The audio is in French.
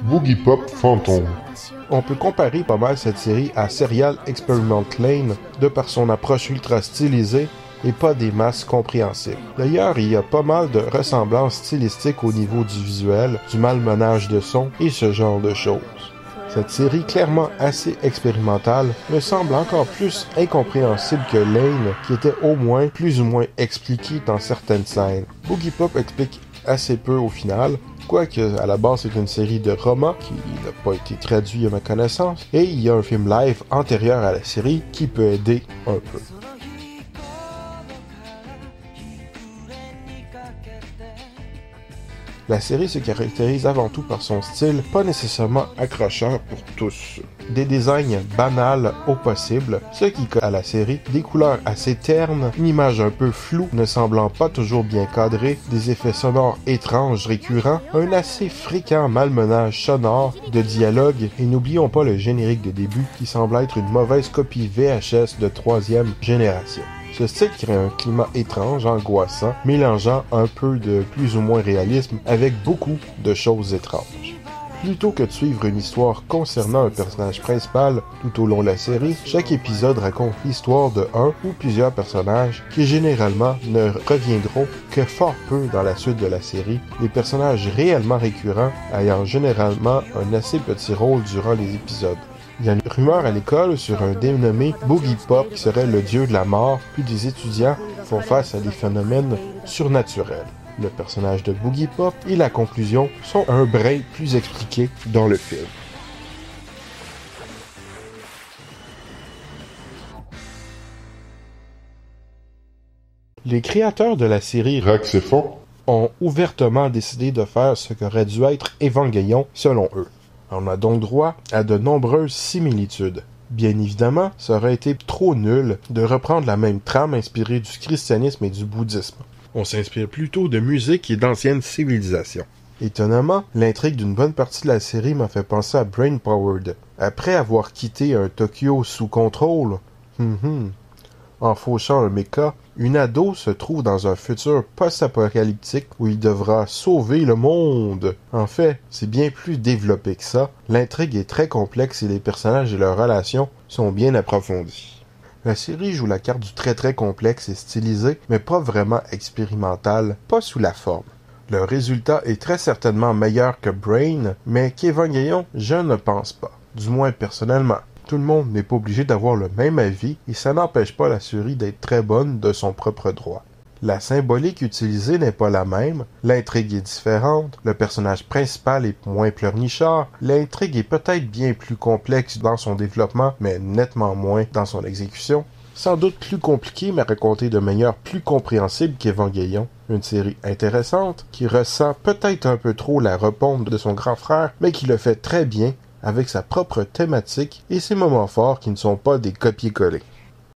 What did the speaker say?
Boogie Pop Phantom. On peut comparer pas mal cette série à Serial Experiment Lain de par son approche ultra stylisée et pas des masses compréhensibles. D'ailleurs, il y a pas mal de ressemblances stylistiques au niveau du visuel, du malmenage de son et ce genre de choses. Cette série, clairement assez expérimentale, me semble encore plus incompréhensible que Lain, qui était au moins plus ou moins expliqué dans certaines scènes. Boogie Pop explique assez peu au final, quoique à la base c'est une série de romans qui n'a pas été traduit à ma connaissance, et il y a un film live antérieur à la série qui peut aider un peu. La série se caractérise avant tout par son style pas nécessairement accrocheur pour tous. Des designs banals au possible, ce qui colle à la série, des couleurs assez ternes, une image un peu floue ne semblant pas toujours bien cadrée, des effets sonores étranges récurrents, un assez fréquent malmenage sonore, de dialogue, et n'oublions pas le générique de début qui semble être une mauvaise copie VHS de 3e génération. Ce style crée un climat étrange, angoissant, mélangeant un peu de plus ou moins réalisme avec beaucoup de choses étranges. Plutôt que de suivre une histoire concernant un personnage principal tout au long de la série, chaque épisode raconte l'histoire de un ou plusieurs personnages qui généralement ne reviendront que fort peu dans la suite de la série, les personnages réellement récurrents ayant généralement un assez petit rôle durant les épisodes. Il y a une rumeur à l'école sur un dénommé Boogie Pop qui serait le dieu de la mort, puis des étudiants font face à des phénomènes surnaturels. Le personnage de Boogie Pop et la conclusion sont un brin plus expliqués dans le film. Les créateurs de la série Raxefon ont ouvertement décidé de faire ce qu'aurait dû être Evangelion selon eux. On a donc droit à de nombreuses similitudes. Bien évidemment, ça aurait été trop nul de reprendre la même trame inspirée du christianisme et du bouddhisme. On s'inspire plutôt de musique et d'anciennes civilisations. Étonnamment, l'intrigue d'une bonne partie de la série m'a fait penser à Brainpowered. Après avoir quitté un Tokyo sous contrôle, en fauchant un mecha, une ado se trouve dans un futur post-apocalyptique où il devra sauver le monde. En fait, c'est bien plus développé que ça. L'intrigue est très complexe et les personnages et leurs relations sont bien approfondis. La série joue la carte du très complexe et stylisé, mais pas vraiment expérimental, pas sous la forme. Le résultat est très certainement meilleur que Brain, mais qu'Evangelion, je ne pense pas. Du moins personnellement. Tout le monde n'est pas obligé d'avoir le même avis et ça n'empêche pas la série d'être très bonne de son propre droit. La symbolique utilisée n'est pas la même, l'intrigue est différente, le personnage principal est moins pleurnichard, l'intrigue est peut-être bien plus complexe dans son développement, mais nettement moins dans son exécution. Sans doute plus compliqué, mais raconté de manière plus compréhensible qu'Evangelion. Une série intéressante, qui ressent peut-être un peu trop la reponte de son grand frère, mais qui le fait très bien, avec sa propre thématique et ses moments forts qui ne sont pas des copier-coller.